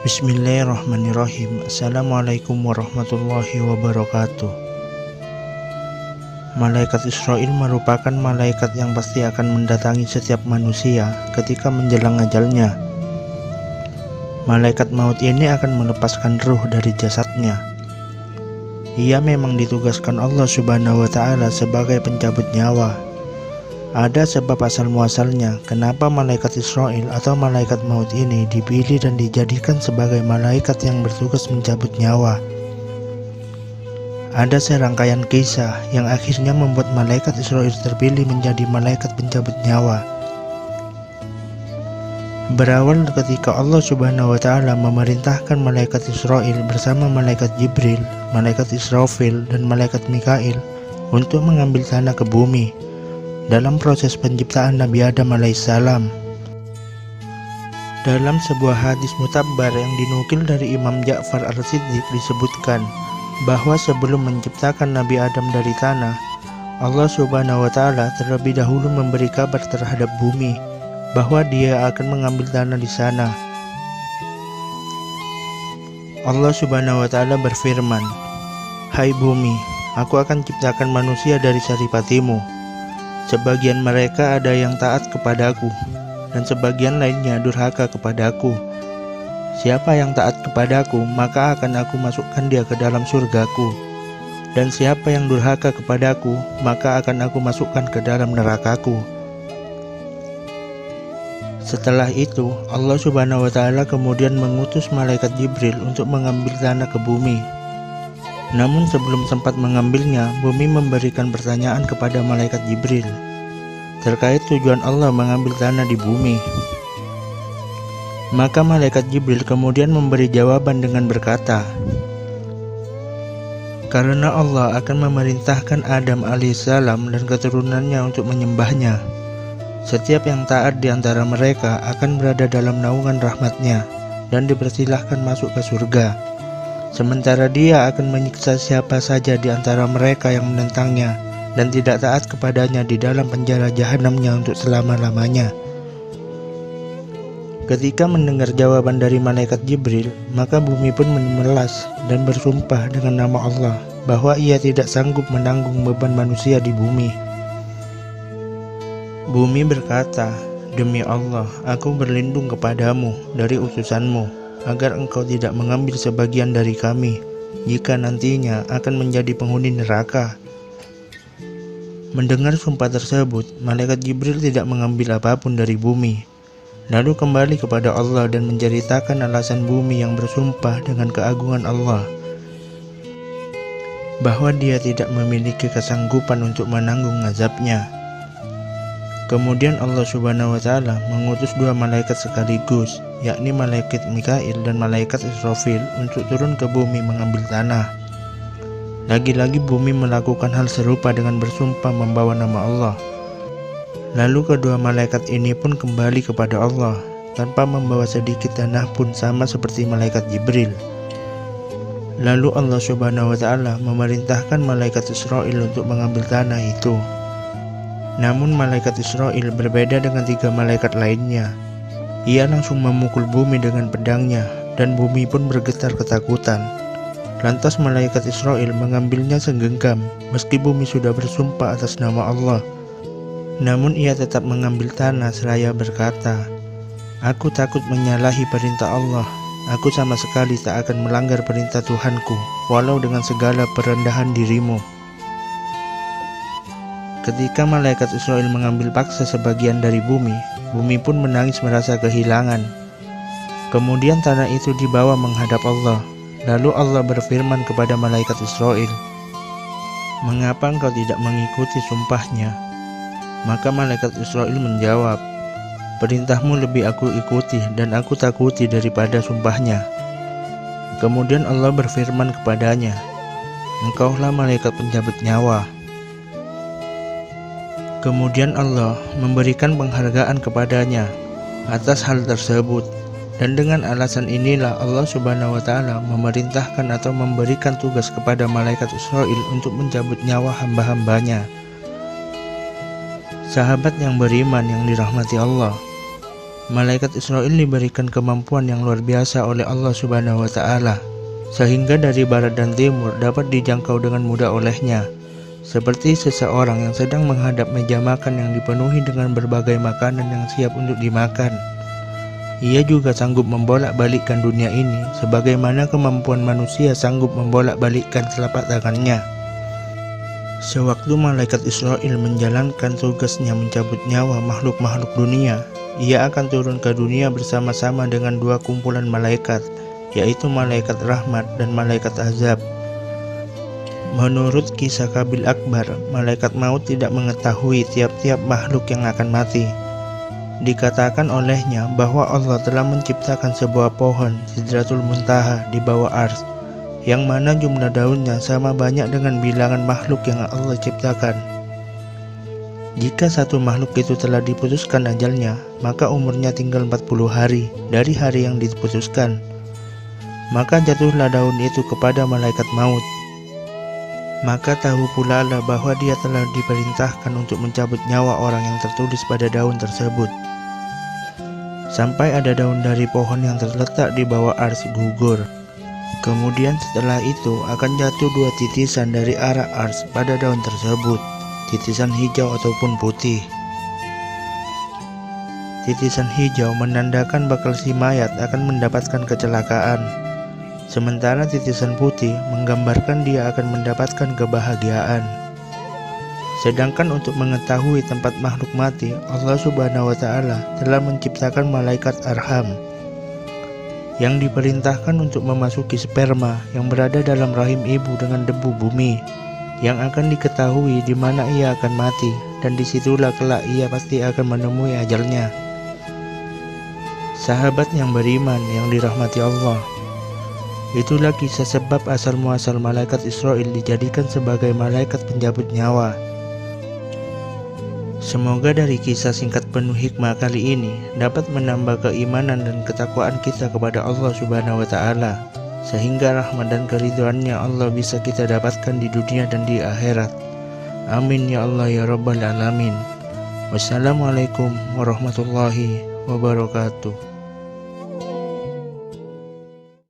Bismillahirrahmanirrahim. Assalamualaikum warahmatullahi wabarakatuh. Malaikat Israil merupakan malaikat yang pasti akan mendatangi setiap manusia ketika menjelang ajalnya. Malaikat maut ini akan melepaskan ruh dari jasadnya. Ia memang ditugaskan Allah Subhanahu wa Ta'ala sebagai pencabut nyawa. Ada sebab asal muasalnya kenapa malaikat Israil atau malaikat maut ini dipilih dan dijadikan sebagai malaikat yang bertugas mencabut nyawa. Ada serangkaian kisah yang akhirnya membuat malaikat Israil terpilih menjadi malaikat pencabut nyawa. Berawal ketika Allah Subhanahu wa Ta'ala memerintahkan malaikat Israil bersama malaikat Jibril, malaikat Israfil, dan malaikat Mikail untuk mengambil tanah ke bumi dalam proses penciptaan Nabi Adam alaihissalam. Dalam sebuah hadis mutabbar yang dinukil dari Imam Ja'far al-Siddiq disebutkan bahwa sebelum menciptakan Nabi Adam dari tanah, Allah Subhanahu wa Ta'ala terlebih dahulu memberi kabar terhadap bumi bahwa Dia akan mengambil tanah di sana. Allah Subhanahu wa Ta'ala berfirman, "Hai bumi, aku akan ciptakan manusia dari saripatimu. Sebagian mereka ada yang taat kepadaku, dan sebagian lainnya durhaka kepadaku. Siapa yang taat kepadaku, maka akan aku masukkan dia ke dalam surgaku. Dan siapa yang durhaka kepadaku, maka akan aku masukkan ke dalam nerakaku." Setelah itu, Allah Subhanahu wa Ta'ala kemudian mengutus malaikat Jibril untuk mengambil tanah ke bumi. Namun sebelum sempat mengambilnya, bumi memberikan pertanyaan kepada malaikat Jibril terkait tujuan Allah mengambil tanah di bumi. Maka malaikat Jibril kemudian memberi jawaban dengan berkata, "Karena Allah akan memerintahkan Adam alaihissalam dan keturunannya untuk menyembahnya. Setiap yang taat di antara mereka akan berada dalam naungan rahmatnya dan dipersilahkan masuk ke surga. Sementara Dia akan menyiksa siapa saja di antara mereka yang menentangnya dan tidak taat kepadanya di dalam penjara jahanamnya untuk selama-lamanya." Ketika mendengar jawaban dari malaikat Jibril, maka bumi pun memelas dan bersumpah dengan nama Allah bahwa ia tidak sanggup menanggung beban manusia di bumi. Bumi berkata, "Demi Allah, aku berlindung kepadamu dari utusanmu, agar engkau tidak mengambil sebagian dari kami, jika nantinya akan menjadi penghuni neraka." Mendengar sumpah tersebut, malaikat Jibril tidak mengambil apapun dari bumi, lalu kembali kepada Allah dan menceritakan alasan bumi yang bersumpah dengan keagungan Allah, bahwa dia tidak memiliki kesanggupan untuk menanggung azabnya. Kemudian Allah Subhanahu wa Ta'ala mengutus dua malaikat sekaligus, yakni malaikat Mikail dan malaikat Israfil, untuk turun ke bumi mengambil tanah. Lagi-lagi bumi melakukan hal serupa dengan bersumpah membawa nama Allah. Lalu kedua malaikat ini pun kembali kepada Allah tanpa membawa sedikit tanah pun, sama seperti malaikat Jibril. Lalu Allah Subhanahu wa Ta'ala memerintahkan malaikat Israil untuk mengambil tanah itu. Namun malaikat Israil berbeda dengan tiga malaikat lainnya. Ia langsung memukul bumi dengan pedangnya dan bumi pun bergetar ketakutan. Lantas malaikat Israil mengambilnya segenggam meski bumi sudah bersumpah atas nama Allah. Namun ia tetap mengambil tanah seraya berkata, "Aku takut menyalahi perintah Allah. Aku sama sekali tak akan melanggar perintah Tuhanku, walau dengan segala perendahan dirimu." Ketika malaikat Israil mengambil paksa sebagian dari bumi, bumi pun menangis merasa kehilangan. Kemudian tanah itu dibawa menghadap Allah. Lalu Allah berfirman kepada malaikat Israil, "Mengapa engkau tidak mengikuti sumpahnya?" Maka malaikat Israil menjawab, "Perintahmu lebih aku ikuti dan aku takuti daripada sumpahnya." Kemudian Allah berfirman kepadanya, "Engkaulah malaikat pencabut nyawa." Kemudian Allah memberikan penghargaan kepadanya atas hal tersebut, dan dengan alasan inilah Allah Subhanahu wa Ta'ala memerintahkan atau memberikan tugas kepada malaikat Israil untuk mencabut nyawa hamba-hambanya. Sahabat yang beriman yang dirahmati Allah, Malaikat Israil diberikan kemampuan yang luar biasa oleh Allah Subhanahu wa Ta'ala, sehingga dari barat dan timur dapat dijangkau dengan mudah olehnya. Seperti seseorang yang sedang menghadap meja makan yang dipenuhi dengan berbagai makanan yang siap untuk dimakan. Ia juga sanggup membolak-balikkan dunia ini, sebagaimana kemampuan manusia sanggup membolak-balikkan telapak tangannya. Sewaktu malaikat Israil menjalankan tugasnya mencabut nyawa makhluk-makhluk dunia, ia akan turun ke dunia bersama-sama dengan dua kumpulan malaikat, yaitu malaikat rahmat dan malaikat azab. Menurut kisah Qabil Akbar, malaikat maut tidak mengetahui tiap-tiap makhluk yang akan mati. Dikatakan olehnya bahwa Allah telah menciptakan sebuah pohon Sidratul Muntaha di bawah Ars, yang mana jumlah daunnya sama banyak dengan bilangan makhluk yang Allah ciptakan. Jika satu makhluk itu telah diputuskan ajalnya, maka umurnya tinggal 40 hari dari hari yang diputuskan. Maka jatuhlah daun itu kepada malaikat maut. Maka tahu pula lah bahwa dia telah diperintahkan untuk mencabut nyawa orang yang tertulis pada daun tersebut. Sampai ada daun dari pohon yang terletak di bawah ars gugur. Kemudian setelah itu akan jatuh dua titisan dari arah ars pada daun tersebut, titisan hijau ataupun putih. Titisan hijau menandakan bakal si mayat akan mendapatkan kecelakaan. Sementara titisan putih menggambarkan dia akan mendapatkan kebahagiaan. Sedangkan untuk mengetahui tempat makhluk mati, Allah Subhanahu wa Ta'ala telah menciptakan malaikat arham yang diperintahkan untuk memasuki sperma yang berada dalam rahim ibu dengan debu bumi, yang akan diketahui di mana ia akan mati, dan disitulah kelak ia pasti akan menemui ajalnya. Sahabat yang beriman yang dirahmati Allah, itulah kisah sebab asal muasal malaikat Israil dijadikan sebagai malaikat penjabut nyawa. Semoga dari kisah singkat penuh hikmah kali ini dapat menambah keimanan dan ketakwaan kita kepada Allah Subhanahu wa Ta'ala, sehingga rahmat dan keridhaannya Allah bisa kita dapatkan di dunia dan di akhirat. Amin ya Allah ya Rabbal Alamin. Wassalamualaikum warahmatullahi wabarakatuh.